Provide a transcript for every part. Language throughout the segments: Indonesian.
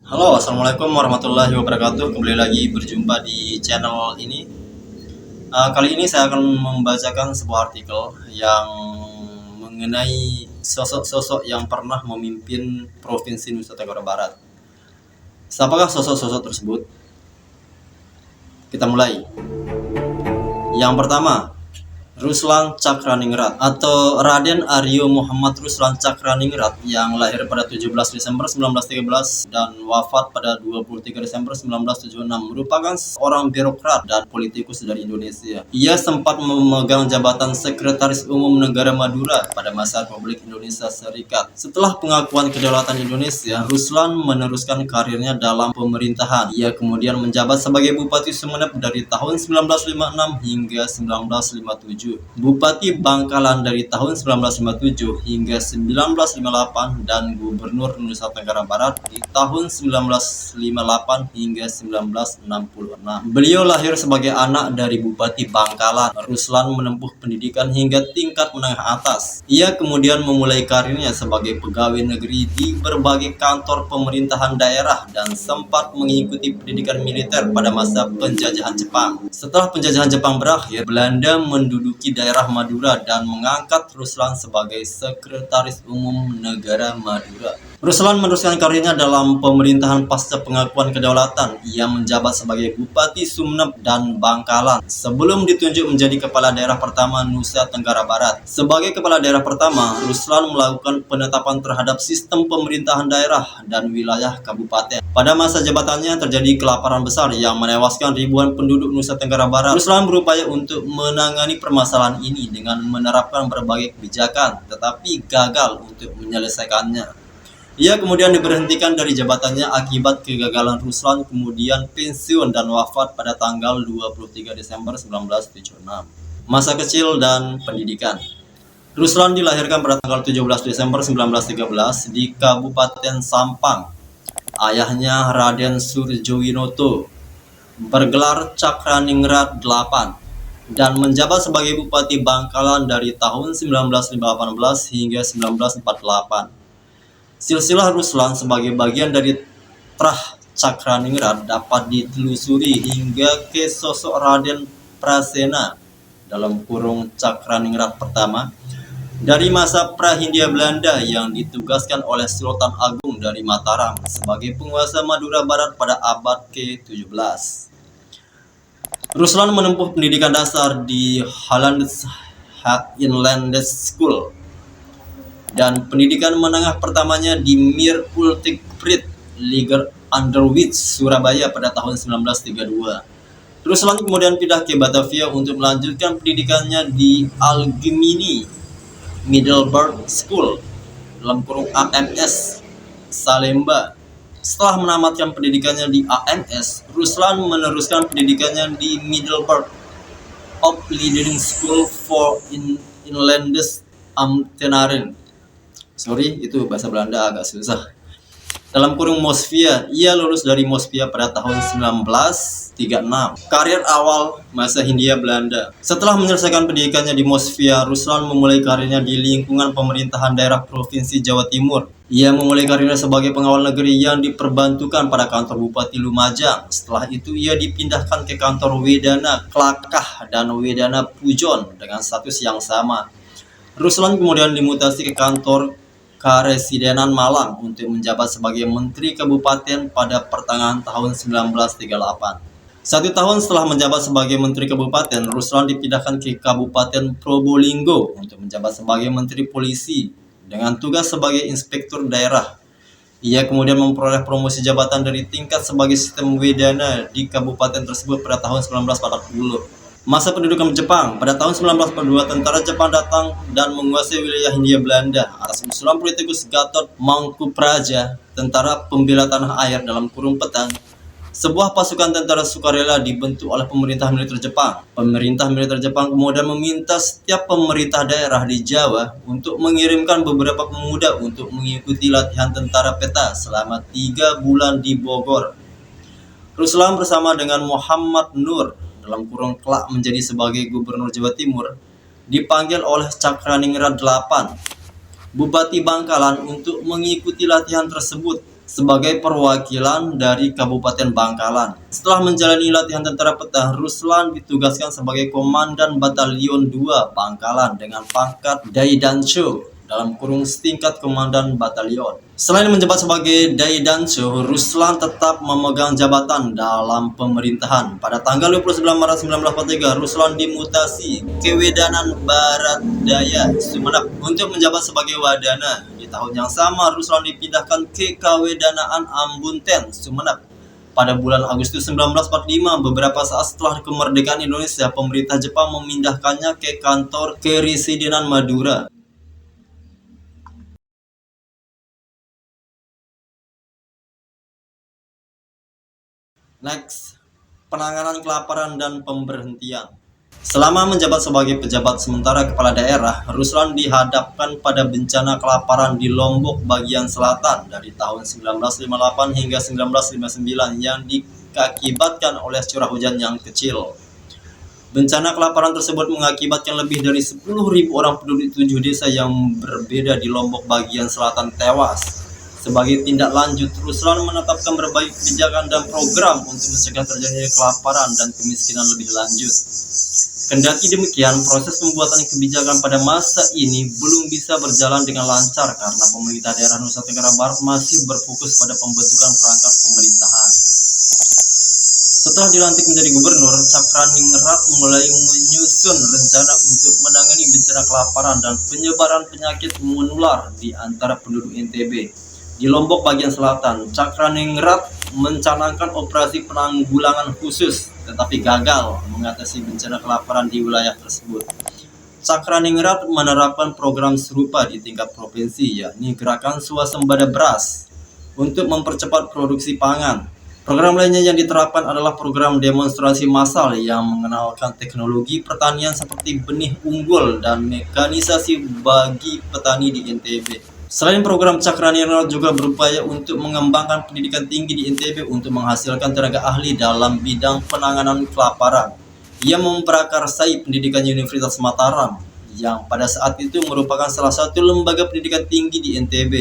Halo, assalamualaikum warahmatullahi wabarakatuh. Kembali lagi berjumpa di channel ini. Kali ini saya akan membacakan sebuah artikel yang mengenai sosok-sosok yang pernah memimpin Provinsi Nusa Tenggara Barat. Siapakah sosok-sosok tersebut? Kita mulai. Yang pertama, Ruslan Cakraningrat atau Raden Aryo Muhammad Ruslan Cakraningrat yang lahir pada 17 Desember 1913 dan wafat pada 23 Desember 1976 merupakan seorang birokrat dan politikus dari Indonesia. Ia sempat memegang jabatan Sekretaris Umum Negara Madura pada masa Republik Indonesia Serikat. Setelah pengakuan kedaulatan Indonesia, Ruslan meneruskan karirnya dalam pemerintahan. Ia kemudian menjabat sebagai Bupati Sumeneb dari tahun 1956 hingga 1957. Bupati Bangkalan dari tahun 1957 hingga 1958 dan Gubernur Nusa Tenggara Barat di tahun 1958 hingga 1966. Beliau lahir sebagai anak dari Bupati Bangkalan. Ruslan menempuh pendidikan hingga tingkat menengah atas. Ia kemudian memulai karirnya sebagai pegawai negeri di berbagai kantor pemerintahan daerah dan sempat mengikuti pendidikan militer pada masa penjajahan Jepang. Setelah penjajahan Jepang berakhir, Belanda menduduki daerah Madura dan mengangkat Ruslan sebagai Sekretaris Umum Negara Madura. Ruslan meneruskan karirnya dalam pemerintahan pasca pengakuan kedaulatan. Ia menjabat sebagai Bupati Sumeneb dan Bangkalan sebelum ditunjuk menjadi Kepala Daerah pertama Nusa Tenggara Barat. Sebagai Kepala Daerah pertama, Ruslan melakukan penetapan terhadap sistem pemerintahan daerah dan wilayah kabupaten. Pada masa jabatannya terjadi kelaparan besar yang menewaskan ribuan penduduk Nusa Tenggara Barat. Ruslan berupaya untuk menangani permasalahan ini dengan menerapkan berbagai kebijakan, tetapi gagal untuk menyelesaikannya. Ia kemudian diberhentikan dari jabatannya akibat kegagalan. Ruslan kemudian pensiun dan wafat pada tanggal 23 Desember 1976. Masa kecil dan pendidikan. Ruslan dilahirkan pada tanggal 17 Desember 1913 di Kabupaten Sampang. Ayahnya Raden Surjowinoto bergelar Cakraningrat 8 dan menjabat sebagai Bupati Bangkalan dari tahun 1918 hingga 1948. Silsilah Ruslan sebagai bagian dari Trah Cakraningrat dapat ditelusuri hingga ke sosok Raden Prasena (Cakraningrat pertama) dari masa Prahindia Belanda yang ditugaskan oleh Sultan Agung dari Mataram sebagai penguasa Madura Barat pada abad ke-17. Ruslan menempuh pendidikan dasar di Hollands Inlandse School dan pendidikan menengah pertamanya di Mir Ultikprit Liger Underwich, Surabaya pada tahun 1932. Ruslan kemudian pindah ke Batavia untuk melanjutkan pendidikannya di Algemene Middelburg School (AMS) Salemba. Setelah menamatkan pendidikannya di AMS, Ruslan meneruskan pendidikannya di Middelburg Opleiding School for Inlandse Ambtenaren. Itu bahasa Belanda agak susah. Mosvia. Ia lulus dari Mosvia pada tahun 1936. Karir awal masa Hindia Belanda. Setelah menyelesaikan pendidikannya di Mosvia, Ruslan memulai karirnya di lingkungan pemerintahan daerah Provinsi Jawa Timur. Ia memulai karirnya sebagai pengawal negeri yang diperbantukan pada kantor Bupati Lumajang. Setelah itu ia dipindahkan ke kantor Wedana Klakah dan Wedana Pujon dengan status yang sama. Ruslan kemudian dimutasi ke kantor Karesidenan Malang untuk menjabat sebagai Menteri Kabupaten pada pertengahan tahun 1938. 1 tahun setelah menjabat sebagai Menteri Kabupaten, Ruslan dipindahkan ke Kabupaten Probolinggo untuk menjabat sebagai Menteri Polisi dengan tugas sebagai Inspektur Daerah. Ia kemudian memperoleh promosi jabatan dari tingkat sebagai sistem Wedana di kabupaten tersebut pada tahun 1940. Masa pendudukan Jepang. Pada tahun 1942, tentara Jepang datang dan menguasai wilayah Hindia Belanda atas usulan politikus Gatot Mangkupraja, tentara pembela tanah air (Petang). Sebuah pasukan tentara sukarela dibentuk oleh pemerintah militer Jepang. Pemerintah militer Jepang kemudian meminta setiap pemerintah daerah di Jawa untuk mengirimkan beberapa pemuda untuk mengikuti latihan tentara peta selama 3 bulan di Bogor. Ruslan bersama dengan Muhammad Nur (Klak) menjadi sebagai Gubernur Jawa Timur, dipanggil oleh Cakraningrat 8, Bupati Bangkalan untuk mengikuti latihan tersebut. sebagai perwakilan dari Kabupaten Bangkalan. Setelah menjalani latihan tentara peta, Ruslan ditugaskan sebagai Komandan Batalion 2 Bangkalan dengan pangkat Daidancho dalam kurung setingkat Komandan Batalion. Selain menjabat sebagai Daidancho, Ruslan tetap memegang jabatan dalam pemerintahan. Pada tanggal 29 Maret 1943, Ruslan dimutasi ke Wedanan Barat Daya, Sumeneb untuk menjabat sebagai Wadana. Di tahun yang sama, Ruslan dipindahkan ke Kawedanaan Ambunten, Sumeneb. Pada bulan Agustus 1945, beberapa saat setelah kemerdekaan Indonesia, pemerintah Jepang memindahkannya ke kantor Keresidenan Madura. Next, penanganan kelaparan dan pemberhentian. Selama menjabat sebagai pejabat sementara kepala daerah, Ruslan dihadapkan pada bencana kelaparan di Lombok bagian selatan dari tahun 1958 hingga 1959 yang diakibatkan oleh curah hujan yang kecil. Bencana kelaparan tersebut mengakibatkan lebih dari 10.000 orang penduduk 7 desa yang berbeda di Lombok bagian selatan tewas. Sebagai tindak lanjut, Ruslan menetapkan berbagai kebijakan dan program untuk mencegah terjadinya kelaparan dan kemiskinan lebih lanjut. Kendati demikian, proses pembuatan kebijakan pada masa ini belum bisa berjalan dengan lancar karena pemerintah daerah Nusa Tenggara Barat masih berfokus pada pembentukan perangkat pemerintahan. Setelah dilantik menjadi gubernur, Cakraningrat mulai menyusun rencana untuk menangani bencana kelaparan dan penyebaran penyakit menular di antara penduduk NTB. Di Lombok bagian selatan, Cakraningrat mencanangkan operasi penanggulangan khusus, tetapi gagal mengatasi bencana kelaparan di wilayah tersebut. Cakraningrat menerapkan program serupa di tingkat provinsi, yakni Gerakan Swasembada Beras, untuk mempercepat produksi pangan. Program lainnya yang diterapkan adalah program demonstrasi massal yang mengenalkan teknologi pertanian seperti benih unggul dan mekanisasi bagi petani di NTB. Selain program Cakraningrat juga berupaya untuk mengembangkan pendidikan tinggi di NTB untuk menghasilkan tenaga ahli dalam bidang penanganan kelaparan. Ia memprakarsai pendidikan Universitas Mataram yang pada saat itu merupakan salah satu lembaga pendidikan tinggi di NTB.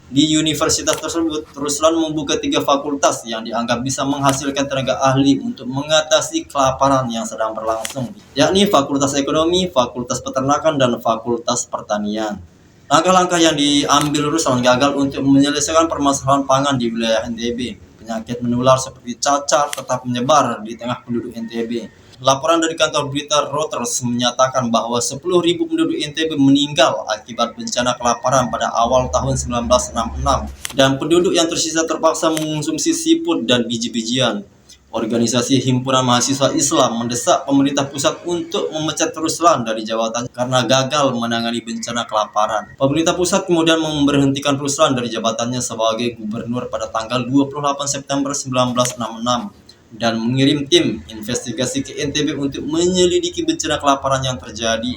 Di universitas tersebut, Ruslan membuka 3 fakultas yang dianggap bisa menghasilkan tenaga ahli untuk mengatasi kelaparan yang sedang berlangsung, yakni Fakultas Ekonomi, Fakultas Peternakan, dan Fakultas Pertanian. Langkah-langkah yang diambil Ruslan gagal untuk menyelesaikan permasalahan pangan di wilayah NTB. Penyakit menular seperti cacar tetap menyebar di tengah penduduk NTB. Laporan dari kantor berita Reuters menyatakan bahwa 10.000 penduduk NTB meninggal akibat bencana kelaparan pada awal tahun 1966 dan penduduk yang tersisa terpaksa mengonsumsi siput dan biji-bijian. Organisasi Himpunan Mahasiswa Islam mendesak pemerintah pusat untuk memecat Ruslan dari jabatannya karena gagal menangani bencana kelaparan. Pemerintah pusat kemudian memberhentikan Ruslan dari jabatannya sebagai gubernur pada tanggal 28 September 1966 dan mengirim tim investigasi ke NTB untuk menyelidiki bencana kelaparan yang terjadi.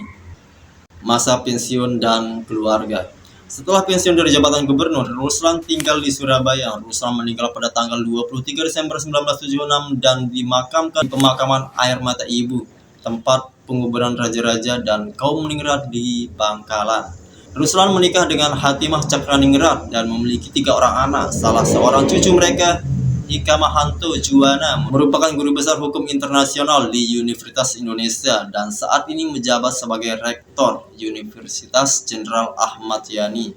Masa pensiun dan keluarga. Setelah pensiun dari jabatan gubernur, Ruslan tinggal di Surabaya. Ruslan meninggal pada tanggal 23 Desember 1976 dan dimakamkan di pemakaman Air Mata Ibu, tempat penguburan raja-raja dan kaum Ningrat di Bangkalan. Ruslan menikah dengan Hatimah Cakraningrat dan memiliki 3 orang anak. Salah seorang cucu mereka, Hikamahanto Juwana, merupakan guru besar hukum internasional di Universitas Indonesia dan saat ini menjabat sebagai Rektor Universitas Jenderal Ahmad Yani.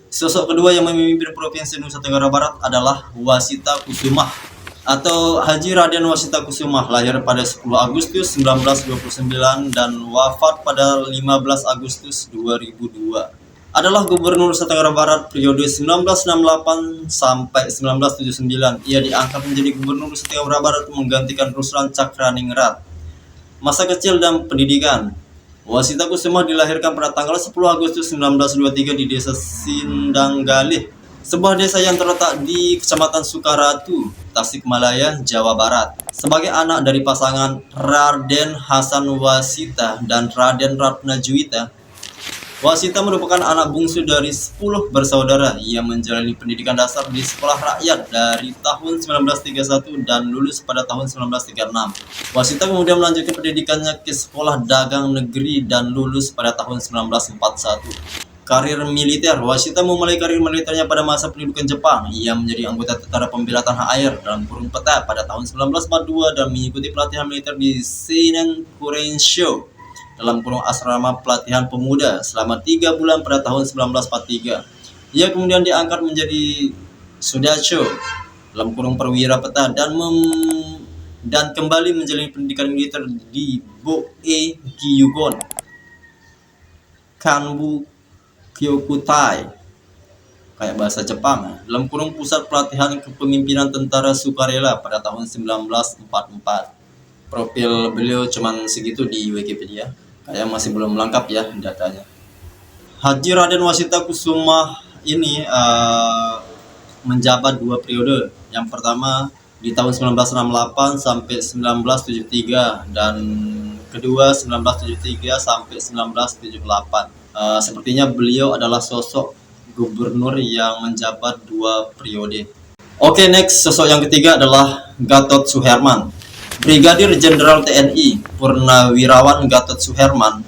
Sosok kedua yang memimpin Provinsi Nusa Tenggara Barat adalah Wasita Kusumah atau Haji Raden Wasita Kusumah, lahir pada 10 Agustus 1929 dan wafat pada 15 Agustus 2002. Adalah Gubernur Nusa Tenggara Barat periode 1968 sampai 1979. Ia diangkat menjadi Gubernur Nusa Tenggara Barat menggantikan Ruslan Cakraningrat. Masa kecil dan pendidikan. Wasita Kusumah dilahirkan pada tanggal 10 Agustus 1923 di Desa Sindanggalih, sebuah desa yang terletak di Kecamatan Sukaratu, Tasikmalaya, Jawa Barat. Sebagai anak dari pasangan Raden Hasan Wasita dan Raden Ratna Juwita, Wasita merupakan anak bungsu dari 10 bersaudara. Ia menjalani pendidikan dasar di sekolah rakyat dari tahun 1931 dan lulus pada tahun 1936. Wasita kemudian melanjutkan pendidikannya ke sekolah dagang negeri dan lulus pada tahun 1941. Karir militer. Washita memulai karir militernya pada masa pendudukan Jepang. Ia menjadi anggota Tentara Pembela Tanah Air dalam kurung peta pada tahun 1942 dan mengikuti pelatihan militer di Seinen Kurensho dalam kurung asrama pelatihan pemuda selama 3 bulan pada tahun 1943. Ia kemudian diangkat menjadi Sudacho dalam kurung perwira peta dan kembali menjalani pendidikan militer di Boe Gyugon, Kanbu Kyokutai, kayak bahasa Jepang, dalam kurung pusat pelatihan kepemimpinan tentara sukarela pada tahun 1944. Profil beliau cuman segitu di Wikipedia, kayak masih belum lengkap ya datanya. Haji Raden Washita Kusuma ini menjabat 2 periode. Yang pertama di tahun 1968 sampai 1973 dan kedua 1973 sampai 1978. Sepertinya beliau adalah sosok gubernur yang menjabat 2 periode. Oke, next, sosok yang ketiga adalah Gatot Suherman. Brigadir Jenderal TNI Purnawirawan Gatot Suherman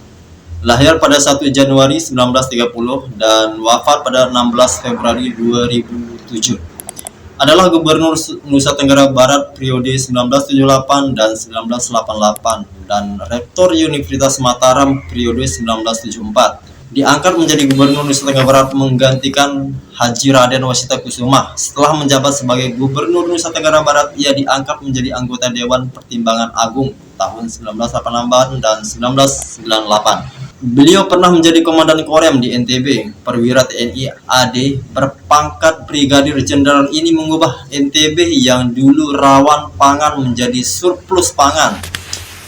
lahir pada 1 Januari 1930 dan wafat pada 16 Februari 2007. Adalah Gubernur Nusa Tenggara Barat periode 1978 dan 1988 dan Rektor Universitas Mataram periode 1974. Diangkat menjadi Gubernur Nusa Tenggara Barat menggantikan Haji Raden Washita Kusuma. Setelah menjabat sebagai Gubernur Nusa Tenggara Barat, ia diangkat menjadi anggota Dewan Pertimbangan Agung tahun 1988 dan 1998. Beliau pernah menjadi Komandan Korem di NTB. Perwira TNI AD berpangkat Brigadir Jenderal ini mengubah NTB yang dulu rawan pangan menjadi surplus pangan.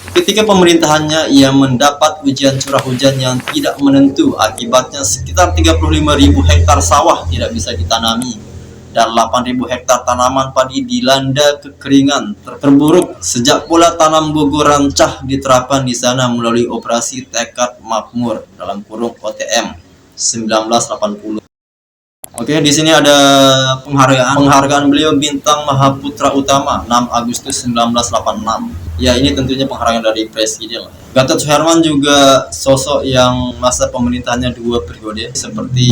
Ketika pemerintahannya, ia mendapat ujian curah hujan yang tidak menentu. Akibatnya sekitar 35.000 hektar sawah tidak bisa ditanami dan 8.000 hektar tanaman padi dilanda kekeringan terburuk. Sejak pula tanam gugur rancah diterapkan di sana melalui operasi Tekad Makmur dalam kurung OTM 1980. Oke, di sini ada penghargaan beliau Bintang Mahaputra Utama 6 Agustus 1986. Ya, ini tentunya penghargaan dari Presiden. Gatot Suherman juga sosok yang masa pemerintahannya 2 periode seperti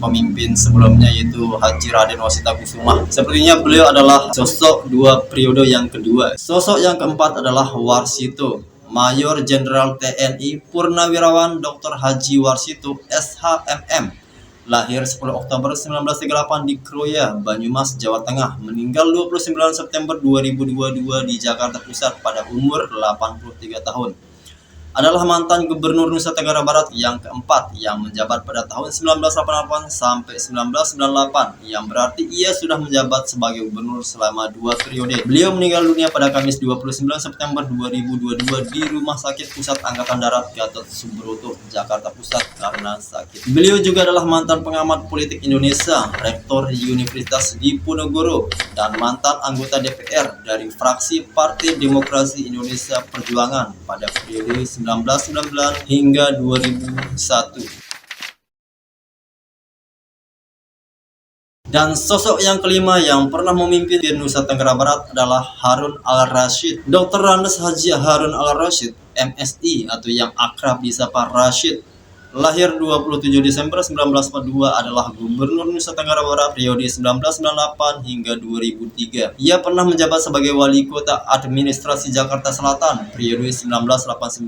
pemimpin sebelumnya yaitu Haji Raden Washita Kusuma. Sepertinya beliau adalah sosok 2 periode yang kedua. Sosok yang keempat adalah Warsito, Mayor Jenderal TNI Purnawirawan Dr. Haji Warsito SHMM. Lahir 10 Oktober 1938 di Kroya, Banyumas, Jawa Tengah. Meninggal 29 September 2022 di Jakarta Pusat pada umur 83 tahun. Adalah mantan Gubernur Nusa Tenggara Barat yang keempat yang menjabat pada tahun 1988 sampai 1998, yang berarti ia sudah menjabat sebagai gubernur selama 2 periode. Beliau meninggal dunia pada Kamis 29 September 2022 di Rumah Sakit Pusat Angkatan Darat Gatot Subroto, Jakarta Pusat karena sakit. Beliau juga adalah mantan pengamat politik Indonesia, Rektor Universitas Diponegoro, dan mantan anggota DPR dari fraksi Partai Demokrasi Indonesia Perjuangan pada periode 1999 hingga 2001. Dan sosok yang kelima yang pernah memimpin di Nusa Tenggara Barat adalah Harun Al-Rashid. Dr. Andes Haji Harun Al-Rashid, MSI atau yang akrab disapa Rashid, lahir 27 Desember 1942, adalah Gubernur Nusa Tenggara Barat periode 1998 hingga 2003. Ia pernah menjabat sebagai Wali Kota Administrasi Jakarta Selatan periode 1989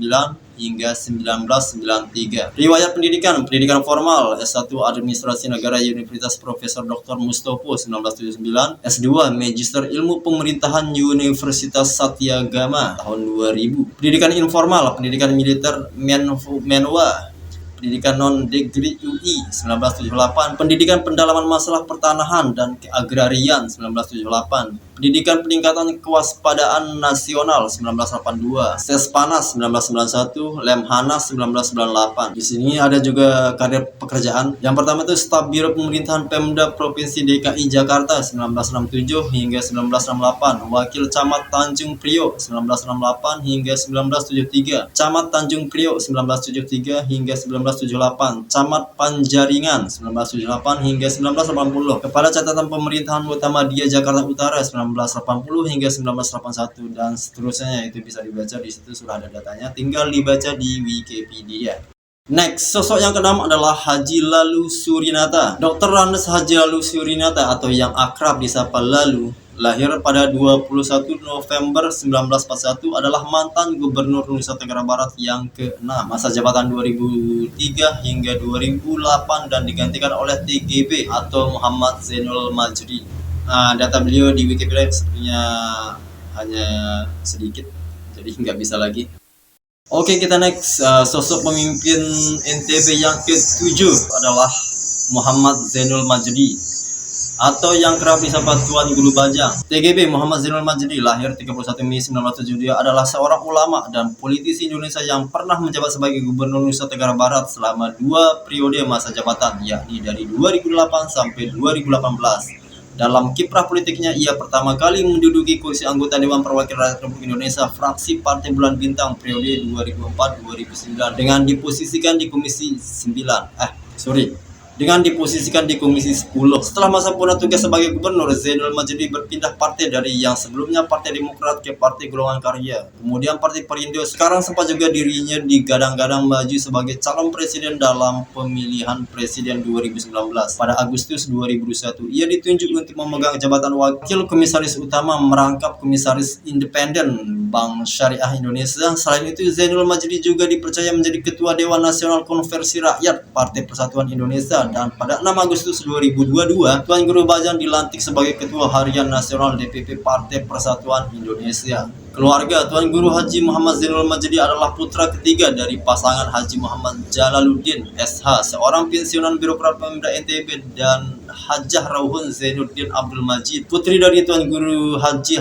hingga 1993. Riwayat pendidikan formal S1 Administrasi Negara Universitas Profesor Dr. Mustopo 1979, S2 Magister Ilmu Pemerintahan Universitas Satyagama tahun 2000. Pendidikan informal, pendidikan militer Menwa, pendidikan non-degree UI 1978, pendidikan pendalaman masalah pertanahan dan keagrarian 1978, pendidikan peningkatan kewaspadaan nasional 1982, Sespanas 1991, Lemhanas 1998. Di sini ada juga karir pekerjaan. Yang pertama itu Staf Biro Pemerintahan Pemda Provinsi DKI Jakarta 1967 hingga 1968, Wakil Camat Tanjung Priok 1968 hingga 1973, Camat Tanjung Priok 1973 hingga 1978, Camat Panjaringan 1978 hingga 1980, Kepala Catatan Pemerintahan Muhammadiyah Jakarta Utara 1980 hingga 1981, dan seterusnya. Itu bisa dibaca di situ, sudah ada datanya, tinggal dibaca di Wikipedia. Next, sosok yang keenam adalah Haji Lalu Surinata. Dr. Randes Haji Lalu Surinata atau yang akrab disapa Lalu, lahir pada 21 November 1941, adalah mantan Gubernur Nusa Tenggara Barat yang ke-6, masa jabatan 2003 hingga 2008 dan digantikan oleh TGB atau Muhammad Zainul Majdi. Data beliau di Wikipedia sepertinya hanya sedikit, jadi nggak bisa lagi. Oke, kita next. Sosok pemimpin NTB yang ke-7 adalah Muhammad Zainul Majdi atau yang kerap disapa Tuan Guru Bajang. TGB Muhammad Zainul Majdi lahir 31 Mei 1972 adalah seorang ulama dan politisi Indonesia yang pernah menjabat sebagai Gubernur Nusa Tenggara Barat selama 2 periode masa jabatan, yakni dari 2008 sampai 2018. Dalam kiprah politiknya, ia pertama kali menduduki kursi anggota Dewan Perwakilan Rakyat Republik Indonesia fraksi Partai Bulan Bintang periode 2004-2009 dengan diposisikan di Komisi 9. Dengan diposisikan di Komisi 10. Setelah masa purna tugas sebagai gubernur, Zainul Majdi berpindah partai dari yang sebelumnya Partai Demokrat ke Partai Golongan Karya, kemudian Partai Perindo. Sekarang sempat juga dirinya digadang-gadang maju sebagai calon presiden dalam pemilihan presiden 2019. Pada Agustus 2021, ia ditunjuk untuk memegang jabatan Wakil Komisaris Utama merangkap Komisaris Independen Bank Syariah Indonesia. Selain itu, Zainul Majdi juga dipercaya menjadi Ketua Dewan Nasional Konversi Rakyat Partai Persatuan Indonesia, dan pada 6 Agustus 2022, Tuan Guru Bajang dilantik sebagai Ketua Harian Nasional DPP Partai Persatuan Indonesia. Keluarga Tuan Guru Haji Muhammad Zainul Majdi adalah putra ketiga dari pasangan Haji Muhammad Jalaluddin SH, seorang pensiunan birokrat Pemda NTB, dan Hajah Rauhun Zainuddin Abdul Majid, putri dari Tuan Guru Haji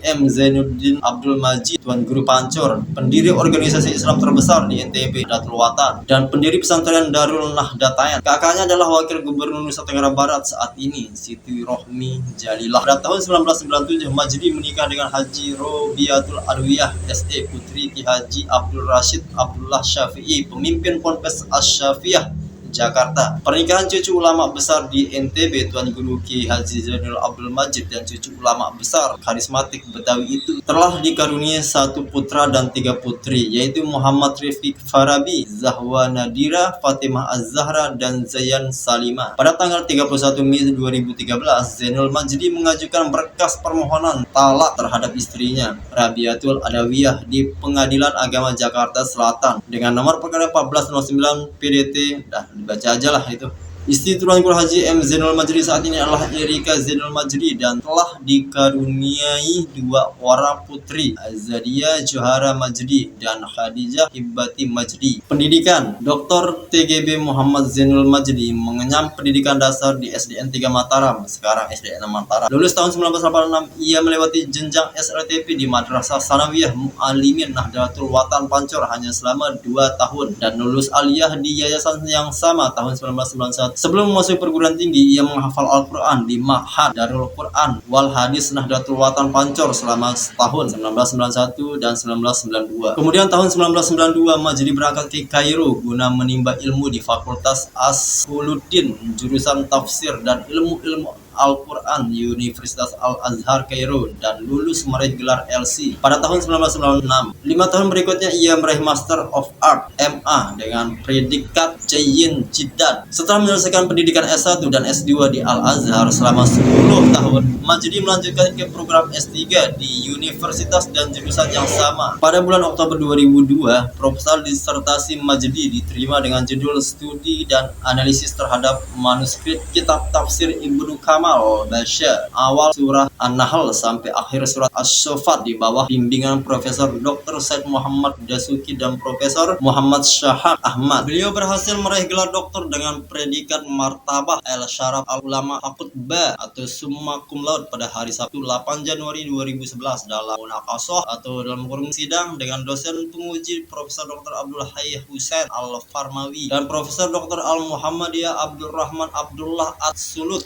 M Zainuddin Abdul Majid, Tuan Guru Pancor, pendiri organisasi Islam terbesar di NTB, Nahdlatul Watan, dan pendiri pesantren Darul Nahdlatain. Kakaknya adalah Wakil Gubernur Nusa Tenggara Barat saat ini, Siti Rohmi Jalilah. Pada tahun 1997, Majdi menikah dengan Haji Robiatul Adwiyah SE, putri Ki Haji Abdul Rashid Abdullah Syafi'i, pemimpin Ponpes Asy-Syafi'iyah Jakarta. Pernikahan cucu ulama besar di NTB, Tuan Guru Ki Haji Zainul Abdul Majid, dan cucu ulama besar karismatik Betawi itu telah dikaruniai 1 putra dan 3 putri, yaitu Muhammad Rifik Farabi, Zahwa Nadira, Fatimah Az-Zahra, dan Zayan Salimah. Pada tanggal 31 Mei 2013, Zainul Majdi mengajukan berkas permohonan talak terhadap istrinya, Rabiatul Adawiyah, di Pengadilan Agama Jakarta Selatan dengan nomor perkara 1409 PDT. Dibaca aja lah itu. Istri Tuan Guru Haji M Zainul Majdi saat ini adalah Erika Zainul Majdi dan telah dikaruniai 2 orang putri, Azadia Johara Majdi dan Khadijah Hibbati Majdi. Pendidikan: Dr. TGB Muhammad Zainul Majdi mengenyam pendidikan dasar di SDN 3 Mataram, sekarang SDN 6 Mataram. Lulus tahun 1986, ia melewati jenjang SLTP di Madrasah Sanawiyah Mu'allimin Nahdlatul Watan Pancor hanya selama 2 tahun dan lulus aliyah di yayasan yang sama tahun 1991. Sebelum memasuki perguruan tinggi, ia menghafal Al-Quran di Ma'had Darul Quran wal Hadis Nahdlatul Watan Pancor selama setahun, 1991 dan 1992. Kemudian tahun 1992, Majdi berangkat ke Kairo guna menimba ilmu di Fakultas As-Suluddin, jurusan tafsir dan ilmu-ilmu Al-Quran Universitas Al-Azhar Kairo, dan lulus meraih gelar LC pada tahun 1996. 5 tahun berikutnya ia meraih Master of Art MA dengan predikat Jayin Jiddan. Setelah menyelesaikan pendidikan S1 dan S2 di Al-Azhar selama 10 tahun, Majdi melanjutkan ke program S3 di universitas dan jurusan yang sama. Pada bulan Oktober 2002, proposal disertasi Majdi diterima dengan judul Studi dan Analisis terhadap Manuskrip Kitab Tafsir Ibnu Kamal Bashar, awal surah An-Nahl sampai akhir surat Asy-Syaffat, di bawah bimbingan Profesor Dr. Said Muhammad Dasuki dan Profesor Muhammad Syahab Ahmad. Beliau berhasil meraih gelar doktor dengan predikat Martabah Al-Syaraf Al-Ulama Akutbah atau Summa Cum Laude pada hari Sabtu 8 Januari 2011 dalam munaqashah atau dalam forum sidang dengan dosen penguji Profesor Dr. Abdul Hayy Husain Al-Farmawi dan Profesor Dr. Al-Muhammadiyah Abdul Rahman Abdullah At-Sulut.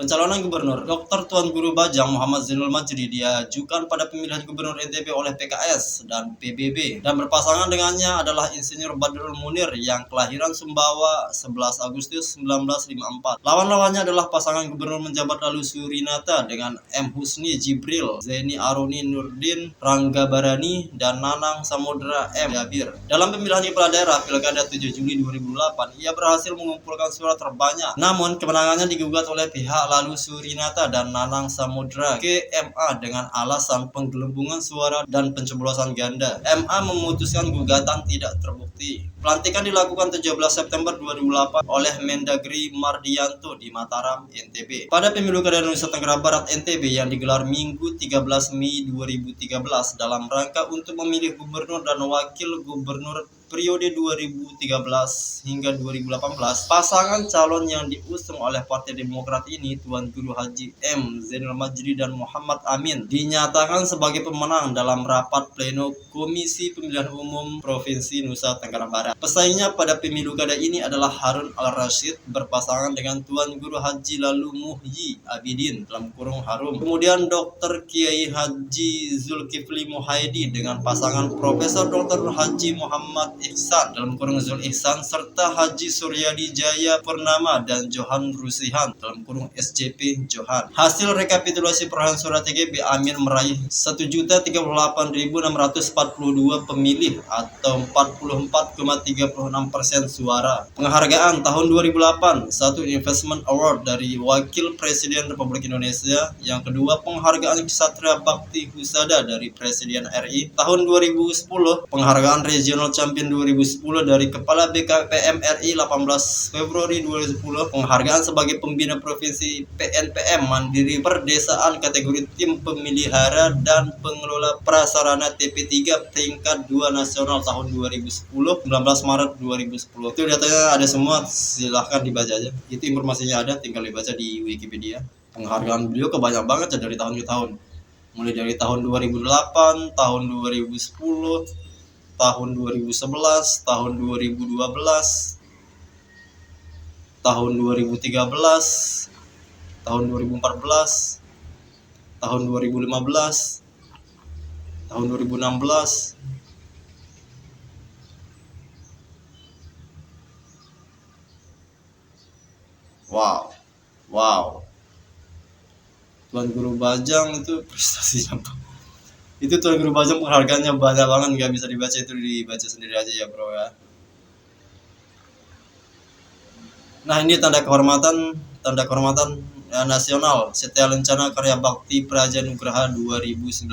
Pencalonan gubernur, Dr. Tuan Guru Bajang Muhammad Zainul Majdi diajukan pada pemilihan gubernur NTB oleh PKS dan PBB, dan berpasangan dengannya adalah Insinyur Badrul Munir yang kelahiran Sumbawa 11 Agustus 1954. Lawan-lawannya adalah pasangan gubernur menjabat lalu Surinata dengan M. Husni Jibril, Zaini Aruni Nurdin, Rangga Barani, dan Nanang Samudra M. Jabir. Dalam pemilihan kepala daerah Pilkada 7 Juli 2008, ia berhasil mengumpulkan suara terbanyak. Namun, kemenangannya digugat oleh pihak lalu Surinata dan Nanang Samudra ke MA dengan alasan penggelembungan suara dan pencoblosan ganda. MA memutuskan gugatan tidak terbukti. Pelantikan dilakukan 17 September 2008 oleh Mendagri Mardianto di Mataram, NTB. Pada pemilu kada Nusa Tenggara Barat NTB yang digelar Minggu 13 Mei 2013 dalam rangka untuk memilih gubernur dan wakil gubernur periode 2013 hingga 2018, pasangan calon yang diusung oleh Partai Demokrat ini, Tuan Guru Haji M. Zainul Majdi dan Muhammad Amin, dinyatakan sebagai pemenang dalam rapat pleno Komisi Pemilihan Umum Provinsi Nusa Tenggara Barat. Pesaingnya pada pemilu kada ini adalah Harun Al-Rashid berpasangan dengan Tuan Guru Haji Lalu Muhyi Abidin dalam kurung Harum. Kemudian Dr. Kiai Haji Zulkifli Muhaidi dengan pasangan Profesor Dr. Haji Muhammad Ihsan dalam kurung Zul Ihsan, serta Haji Suryadi Jaya Purnama dan Johan Rusihan dalam kurung SJP Johan. Hasil rekapitulasi perolehan suara TGB, Amin meraih 1.034.642 pemilih atau 44,36% suara. Penghargaan tahun 2008, satu Investment Award dari Wakil Presiden Republik Indonesia. Yang kedua, penghargaan Ksatria Bakti Husada dari Presiden RI. Tahun 2010, penghargaan Regional Champion 2010 dari Kepala BKPM RI 18 Februari 2010, penghargaan sebagai Pembina Provinsi PNPM Mandiri Perdesaan kategori Tim Pemelihara dan Pengelola Prasarana TP3 tingkat 2 nasional tahun 2010, 19 Maret 2010. Itu datanya ada semua, silahkan dibaca aja. Itu informasinya ada, tinggal dibaca di Wikipedia. Penghargaan beliau kebanyak banget ya dari tahun ke tahun. Mulai dari tahun 2008, tahun 2010, tahun 2011, tahun 2012, tahun 2013, tahun 2014, tahun 2015, tahun 2016, wow. Tuan Guru Bajang itu prestasinya apa? Itu Tuan Guru Bajang penghargaannya banyak banget, nggak bisa dibaca, itu dibaca sendiri aja ya bro ya. Nah, ini tanda kehormatan nasional Setia Lencana Karya Bakti Praja Nugraha 2019.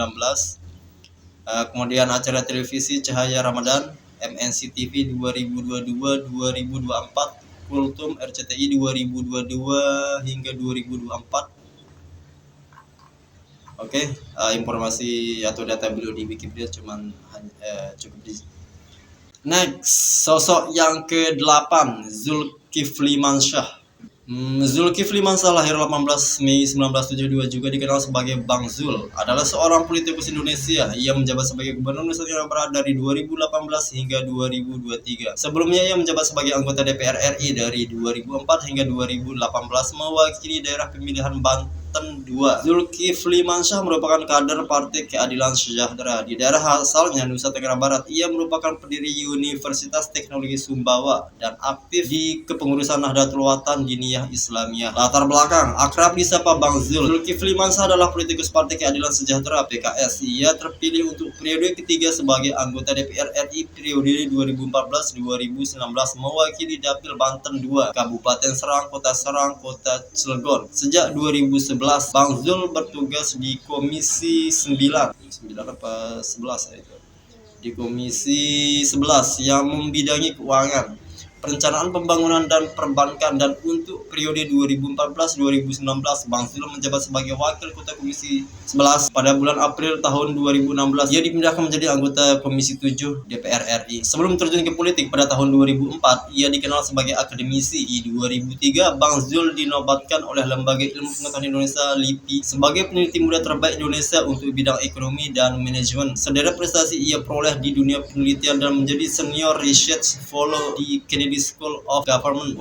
Kemudian acara televisi Cahaya Ramadan MNC TV 2022-2024, Kultum RCTI 2022 hingga 2024. Oke, informasi atau data beliau di Wikipedia cuman cukup di. Next, sosok yang ke-8, Zulkifli Mansyah. Zulkifli Mansyah lahir 18 Mei 1972, juga dikenal sebagai Bang Zul, adalah seorang politikus Indonesia. Ia menjabat sebagai Gubernur Nusa Tenggara Barat dari 2018 hingga 2023. Sebelumnya ia menjabat sebagai anggota DPR RI dari 2004 hingga 2018, mewakili daerah pemilihan Banten 2. Zulkifli Mansyah merupakan kader Partai Keadilan Sejahtera. Di daerah asalnya Nusa Tenggara Barat, ia merupakan pendiri Universitas Teknologi Sumbawa dan aktif di kepengurusan Nahdlatul Watan Diniyah Islamiyah. Latar belakang, akrab disapa Bang Zul. Zulkifli Mansyah adalah politikus Partai Keadilan Sejahtera (PKS). Ia terpilih untuk periode ketiga sebagai anggota DPR RI periode 2014-2019, mewakili Dapil Banten 2, Kabupaten Serang, Kota Cilegon. Sejak 2011, Bang Zul bertugas di Komisi 9 apa 11 itu. Di Komisi 11 yang membidangi keuangan, perencanaan pembangunan dan perbankan, dan untuk periode 2014-2019 Bang Zul menjabat sebagai wakil ketua Komisi 11. Pada bulan April tahun 2016 ia dipindahkan menjadi anggota Komisi 7 DPR RI. Sebelum terjun ke politik pada tahun 2004, ia dikenal sebagai akademisi. Di 2003 Bang Zul dinobatkan oleh Lembaga Ilmu Pengetahuan Indonesia LIPI sebagai peneliti muda terbaik Indonesia untuk bidang ekonomi dan manajemen. Sederet prestasi ia peroleh di dunia penelitian dan menjadi senior research fellow di Canadian Kennedy School of Government,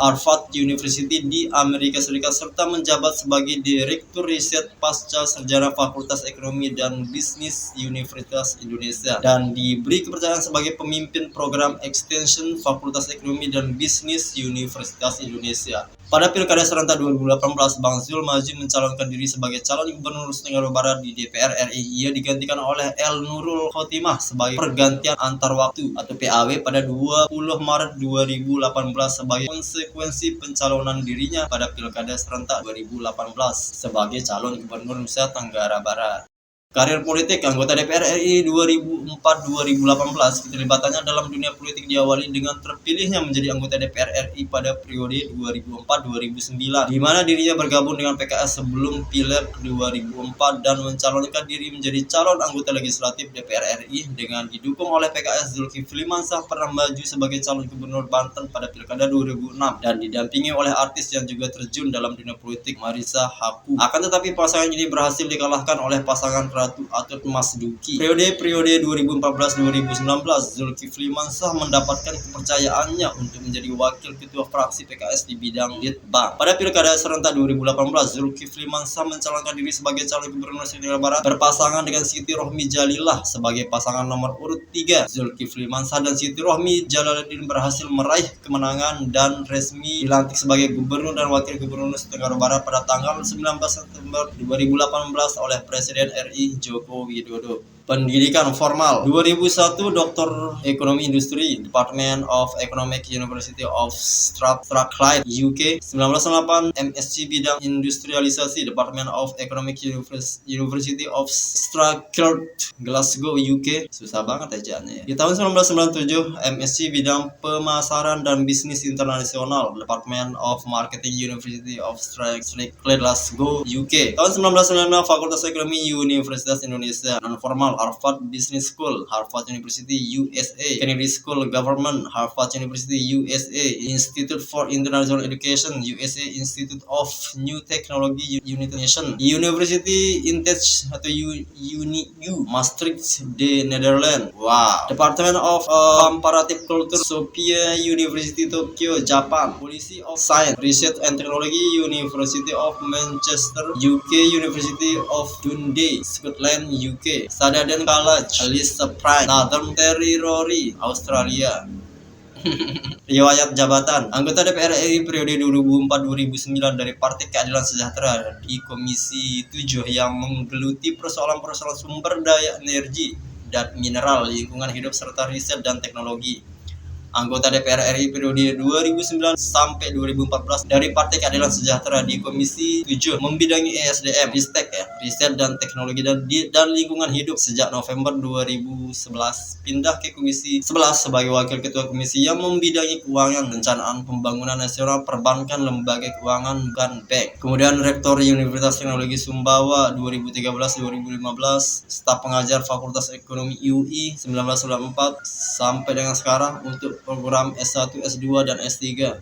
Harvard University di Amerika Serikat, serta menjabat sebagai Direktur Riset Pasca Sarjana Fakultas Ekonomi dan Bisnis Universitas Indonesia, dan diberi kepercayaan sebagai pemimpin program Extension Fakultas Ekonomi dan Bisnis Universitas Indonesia. Pada Pilkada serentak 2018, Bang Zul maju mencalonkan diri sebagai calon gubernur Nusa Tenggara Barat di DPR RI. Ia digantikan oleh El Nurul Khotimah sebagai pergantian antar waktu atau PAW pada 20 Maret 2018 sebagai konsekuensi pencalonan dirinya pada Pilkada serentak 2018 sebagai calon gubernur Nusa Tenggara Barat. Karir politik anggota DPR RI 2004-2018, keterlibatannya dalam dunia politik diawali dengan terpilihnya menjadi anggota DPR RI pada periode 2004-2009, di mana dirinya bergabung dengan PKS sebelum Pileg 2004 dan mencalonkan diri menjadi calon anggota legislatif DPR RI dengan didukung oleh PKS. Zulkifli Mansah pernah maju sebagai calon gubernur Banten pada Pilkada 2006 dan didampingi oleh artis yang juga terjun dalam dunia politik, Marissa Haque. Akan tetapi pasangan ini berhasil dikalahkan oleh pasangan Ratu Atut Mas Duki. Periode 2014-2019, Zulkifli Mansah mendapatkan kepercayaannya untuk menjadi wakil ketua fraksi PKS di bidang Litbang. Pada Pilkada serentak 2018, Zulkifli Mansah mencalonkan diri sebagai calon gubernur Nusa Tenggara Barat berpasangan dengan Siti Rohmi Jalillah sebagai pasangan nomor urut 3. Zulkifli Mansah dan Siti Rohmi Jalaluddin berhasil meraih kemenangan dan resmi dilantik sebagai gubernur dan wakil gubernur Nusa Tenggara Barat pada tanggal 19 September 2018 oleh Presiden RI Joko Widodo. Pendidikan formal 2001 Dr. Ekonomi Industri, Department of Economic, University of Strathclyde, UK. 1998 MSc bidang Industrialisasi, Department of Economic, University of Strathclyde, Glasgow, UK. Susah banget ajaannya ya. Di tahun 1997 MSc bidang Pemasaran dan Bisnis Internasional, Department of Marketing, University of Strathclyde, Glasgow, UK. Tahun 1996 Fakultas Ekonomi Universitas Indonesia. Non formal Harvard Business School, Harvard University USA, Kennedy School Government, Harvard University USA, Institute for International Education, USA Institute of New Technology, United Nations, University Utrecht atau UNIU, Maastricht, the Netherlands. Department of Comparative Culture, Sophia University, Tokyo, Japan. Policy of Science, Research and Technology, University of Manchester, UK, University of Dundee, Scotland, UK. Sutherland College, Elizabeth Prime, Northern Territory, Australia. Riwayat jabatan anggota DPR RI periode 2004-2009 dari Partai Keadilan Sejahtera di Komisi 7 yang menggeluti persoalan-persoalan sumber daya energi dan mineral, lingkungan hidup serta riset dan teknologi. Anggota DPR RI periode 2009 sampai 2014 dari Partai Keadilan Sejahtera di Komisi 7 membidangi ESDM, Ristek riset dan teknologi dan lingkungan hidup sejak November 2011. Pindah ke Komisi 11 sebagai wakil ketua komisi yang membidangi keuangan, rencanaan pembangunan nasional, perbankan, lembaga keuangan, dan bank. Kemudian Rektor Universitas Teknologi Sumbawa 2013-2015, staf pengajar Fakultas Ekonomi UI 1994 sampai dengan sekarang untuk program S1, S2, dan S3.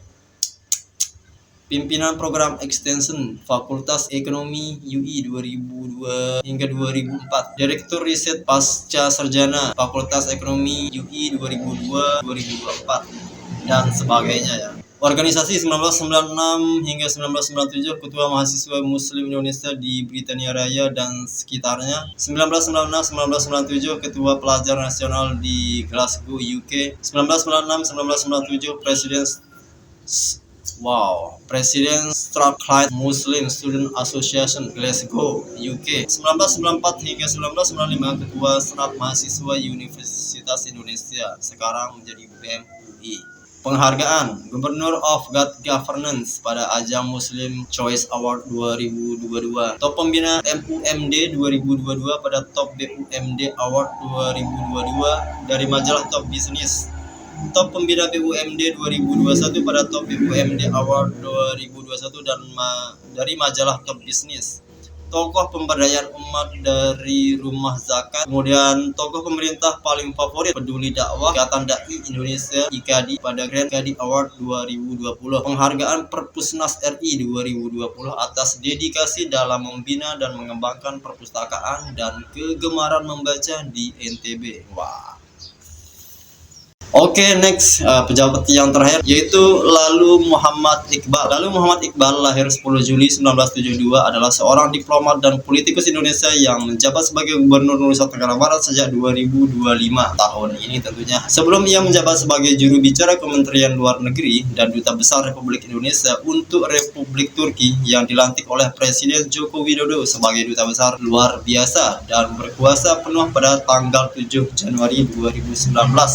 Pimpinan program Extension Fakultas Ekonomi UI 2002 hingga 2004. Direktur Riset Pasca Sarjana Fakultas Ekonomi UI 2002-2024 dan sebagainya ya. Organisasi 1996 hingga 1997 Ketua Mahasiswa Muslim Indonesia di Britania Raya dan sekitarnya. 1996-1997 Ketua Pelajar Nasional di Glasgow, UK. 1996-1997 Presiden Strathclyde Muslim Student Association, Glasgow, UK. 1994 hingga 1995 Ketua Senat Mahasiswa Universitas Indonesia, sekarang menjadi BEM UI. Penghargaan Governor of Good Governance pada ajang Muslim Choice Award 2022. Top Pembina MUMD 2022 pada Top BUMD Award 2022 dari majalah Top Business. Top Pembina BUMD 2021 pada Top BUMD Award 2021 dan dari majalah Top Business. Tokoh pemberdayaan umat dari Rumah Zakat. Kemudian tokoh pemerintah paling favorit Peduli Dakwah Ikatan Dai Indonesia IKADI pada Grand IKADI Award 2020. Penghargaan Perpusnas RI 2020 atas dedikasi dalam membina dan mengembangkan perpustakaan dan kegemaran membaca di NTB. Oke, next pejabat yang terakhir yaitu Lalu Muhammad Iqbal. Lalu Muhammad Iqbal lahir 10 Juli 1972 adalah seorang diplomat dan politikus Indonesia yang menjabat sebagai Gubernur Nusa Tenggara Barat sejak 2025 tahun ini tentunya. Sebelum ia menjabat sebagai juru bicara Kementerian Luar Negeri dan Duta Besar Republik Indonesia untuk Republik Turki yang dilantik oleh Presiden Joko Widodo sebagai Duta Besar Luar Biasa dan berkuasa penuh pada tanggal 7 Januari 2019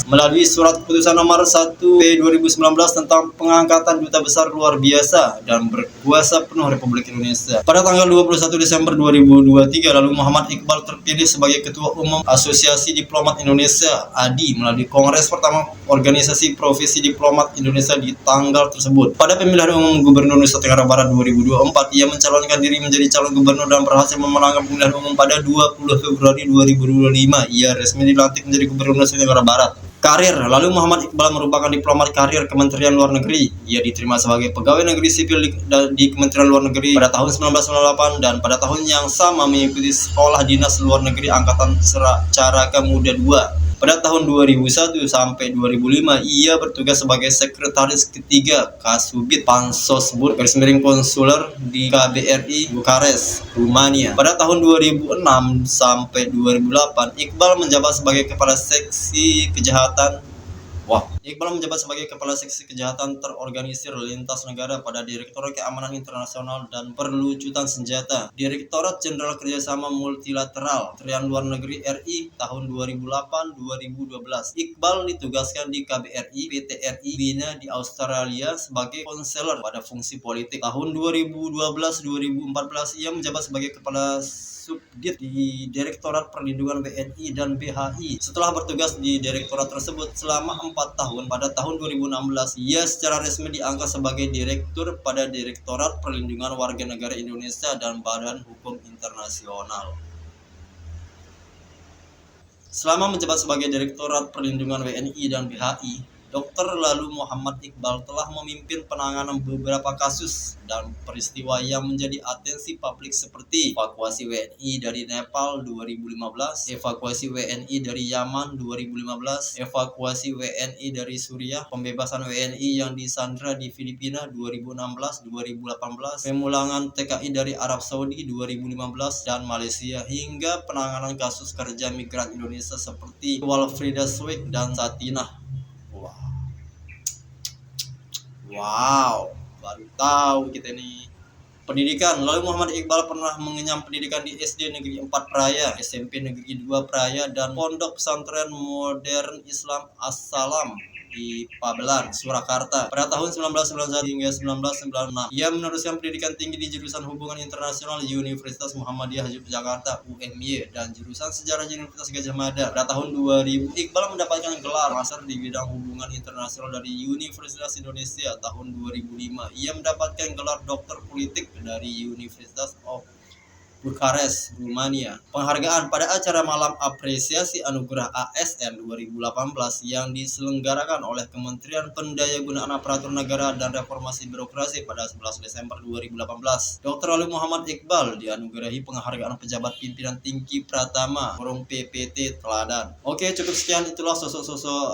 melalui Surat Keputusan Nomor 1 2019 tentang pengangkatan Duta Besar Luar Biasa dan berkuasa penuh Republik Indonesia. Pada tanggal 21 Desember 2023, lalu Muhammad Iqbal terpilih sebagai Ketua Umum Asosiasi Diplomat Indonesia (ADI) melalui Kongres pertama Organisasi Profesi Diplomat Indonesia di tanggal tersebut. Pada pemilihan umum Gubernur Nusa Tenggara Barat 2024, ia mencalonkan diri menjadi calon gubernur dan berhasil memenangkan pemilihan umum pada 20 Februari 2025. Ia resmi dilantik menjadi Gubernur Nusa Tenggara Barat. Karir. Lalu Muhammad Iqbal merupakan diplomat karir Kementerian Luar Negeri. Ia diterima sebagai pegawai negeri sipil di Kementerian Luar Negeri pada tahun 1998 dan pada tahun yang sama mengikuti Sekolah Dinas Luar Negeri Angkatan Caraka Muda II. Pada tahun 2001 sampai 2005, ia bertugas sebagai Sekretaris Ketiga Kasubit Pansosbud Konsuler di KBRI Bukares, Rumania. Pada tahun 2006 sampai 2008, Iqbal menjabat sebagai Kepala Seksi Kejahatan Iqbal menjabat sebagai Kepala Seksi Kejahatan Terorganisir Lintas Negara pada Direktorat Keamanan Internasional dan Perlucutan Senjata, Direktorat Jenderal Kerjasama Multilateral Kementerian Luar Negeri RI tahun 2008-2012. Iqbal ditugaskan di KBRI PTRI Bina di Australia sebagai konselor pada fungsi politik. Tahun 2012-2014 ia menjabat sebagai Kepala Subdit di Direktorat Perlindungan WNI dan BHI. Setelah bertugas di direktorat tersebut selama 4 tahun, pada tahun 2016 ia secara resmi diangkat sebagai Direktur pada Direktorat Perlindungan Warga Negara Indonesia dan Badan Hukum Internasional. Selama menjabat sebagai Direktorat Perlindungan WNI dan BHI, Dr. Lalu Muhammad Iqbal telah memimpin penanganan beberapa kasus dan peristiwa yang menjadi atensi publik seperti evakuasi WNI dari Nepal 2015, evakuasi WNI dari Yaman 2015, evakuasi WNI dari Suriah, pembebasan WNI yang disandra di Filipina 2016-2018, pemulangan TKI dari Arab Saudi 2015 dan Malaysia, hingga penanganan kasus kerja migran Indonesia seperti Walfrida Swik dan Satinah. Wow, baru tahu kita ini. Pendidikan. Lalu Muhammad Iqbal pernah mengenyam pendidikan di SD Negeri 4 Praia, SMP Negeri 2 Praia, dan Pondok Pesantren Modern Islam As-Salam di Pabelan, Surakarta pada tahun 1991 hingga 1996. Ia meneruskan pendidikan tinggi di jurusan Hubungan Internasional Universitas Muhammadiyah Yogyakarta (UMY) dan jurusan Sejarah Universitas Gadjah Mada. Pada tahun 2000, Iqbal mendapatkan gelar master di bidang Hubungan Internasional dari Universitas Indonesia tahun 2005. Ia mendapatkan gelar Doktor Politik dari Universitas of Bukares, Rumania. Penghargaan pada acara Malam Apresiasi Anugerah ASN 2018 yang diselenggarakan oleh Kementerian Pendayagunaan Aparatur Negara dan Reformasi Birokrasi pada 11 Desember 2018. Dr. Lalu Muhammad Iqbal dianugerahi penghargaan pejabat pimpinan tinggi Pratama PPT Teladan. Oke, cukup sekian, itulah sosok-sosok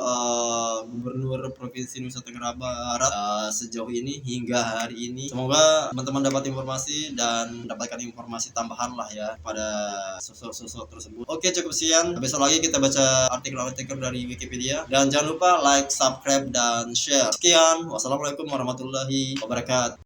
Gubernur Provinsi Nusa Tenggara Barat sejauh ini hingga hari ini. Semoga teman-teman dapat informasi dan mendapatkan informasi tambahan lah ya pada sosok-sosok tersebut. Oke, cukup sekian. Besok lagi kita baca artikel-artikel dari Wikipedia dan jangan lupa like, subscribe, dan share. Sekian, wassalamualaikum warahmatullahi wabarakatuh.